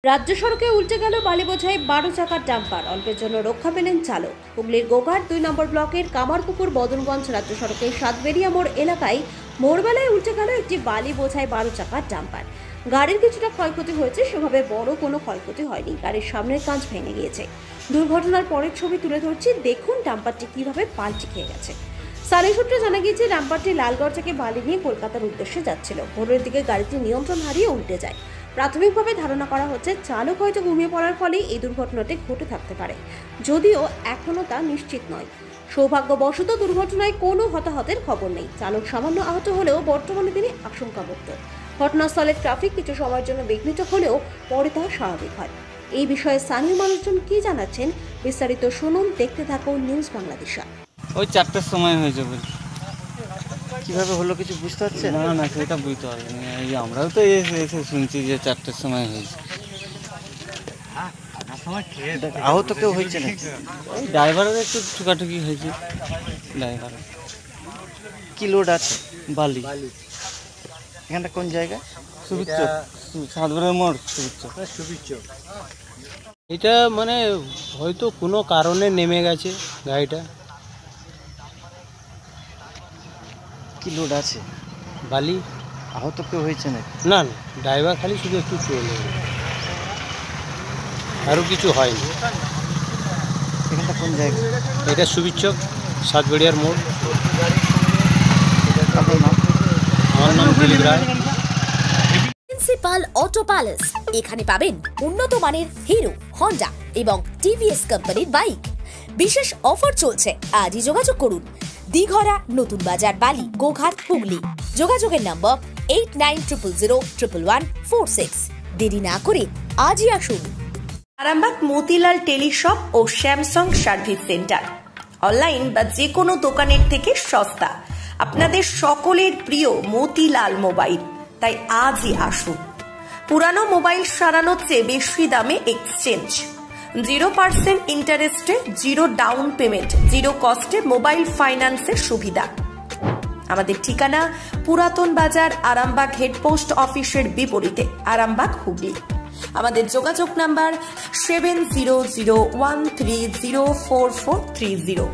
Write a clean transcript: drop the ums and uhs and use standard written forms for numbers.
রাজ্য সড়কে উল্টে গেল বালি বোঝাই 12 চাকার ডাম্পার। অল্পের জন্য রক্ষা পেলেন চালক। হুগলির গোঘাট 2 নম্বর ব্লকের কামারপুকুর বদনগঞ্জ রাজ্য সড়কের সাতবেরিয়া মোড় এলাকায় ভোরবেলায় উল্টে গেল একটি বালি বোঝাই 12 চাকার ডাম্পার। গাড়ির কিছুটা ক্ষয়ক্ষতি হয়েছে, সেভাবে বড় কোনো ক্ষয়ক্ষতি হয়নি। গাড়ির সামনের কাঁচ ভেঙে গিয়েছে। দুর্ঘটনার পরের ছবি তুলে ধরছি, দেখুন ডাম্পারটি কিভাবে পাল্টে খেয়ে গেছে। স্থানীয় সূত্রে জানা গিয়েছে, ডাম্পারটি লালগড় থেকে বালি নিয়ে কলকাতার উদ্দেশ্যে যাচ্ছিল। ভোরের দিকে গাড়িটি নিয়ন্ত্রণ হারিয়ে উল্টে যায়। প্রাথমিকভাবে ধারণা করা হচ্ছে চালক হয়তো ঘুমিয়ে পড়ার ফলে এই দুর্ঘটনাটি ঘটে থাকতে পারে, যদিও এখনও তা নিশ্চিত নয়। সৌভাগ্যবশত দুর্ঘটনায় কোনো হতাহতের খবর নেই। চালক সামান্য আহত হলেও বর্তমানে তিনি আশঙ্কামুক্ত। ঘটনাস্থলে ট্রাফিক কিছু সময়ের জন্য বিঘ্নিত হলেও পরে তা স্বাভাবিক হয়। এই বিষয়ে স্থানীয় মানুষজন কি জানাচ্ছেন, বিস্তারিত শুনুন, দেখতে থাকুন নিউজ বাংলাদেশা। ওই 4টার সময় হয়েছে বলছি। কিভাবে হলো কিছু বুঝতে পারছেন? না সেটা বুঝতে পারবেন। এই আমরাও তো এসে শুনছি যে 4টার সময় হয়েছে। আহত কেউ হয়েছে না? ওই ড্রাইভারের একটু ঠুকাঠুকি হয়েছে। ড্রাইভার কি লোড আছে? বালি। এখানটা কোন জায়গা? সুবিচ্ছ, সাতবেরিয়া মোড় সুবিচ্ছ। এটা মানে হয়তো কোনো কারণে নেমে গেছে গাড়িটা। কি লোড আছে? বালি। আহত কেউ হয়েছে না? না না, ড্রাইভার খালি শুধু একটু চলে, আরও কিছু হয়নি। এখানটা কোন জায়গা? এটা সুবিচ্ছ, সাতবেরিয়ার মোড়। আপনার নাম? আমার নাম দিলীপ রায়। প্রিন্সিপাল অটো প্যালেস, এখানে পাবেন উন্নত মানের হিরো, হন্ডা এবং টিভিএস কোম্পানির বাইক। বিশেষ অফার চলছে, আজই যোগাযোগ করুন। দিঘরা, নতুন বাজার, বালি, গোঘাট, হুগলি। যোগাযোগের নম্বর 8900011146। দেরি না করে আজই আসুন। আরামবাগ মতিলাল টেলিশপ ও স্যামসাং সার্ভিস সেন্টার, অনলাইন বা যে কোনো দোকানের থেকে সস্তা। আপনাদের সকলের প্রিয় মতিলাল মোবাইল, তাই আজই আসুন। পুরানো মোবাইল সারানোর চেয়ে বেশি দামে এক্সচেঞ্জ, 0% ইন্টারেস্টে, 0 ডাউন পেমেন্ট, 0 কস্টে মোবাইল ফাইন্যান্সের সুবিধা। আমাদের ঠিকানা পুরাতন বাজার, আরামবাগ হেডপোস্ট অফিসের বিপরীতে, আরামবাগ, হুগলি। আমাদের যোগাযোগ নাম্বার 7001304430।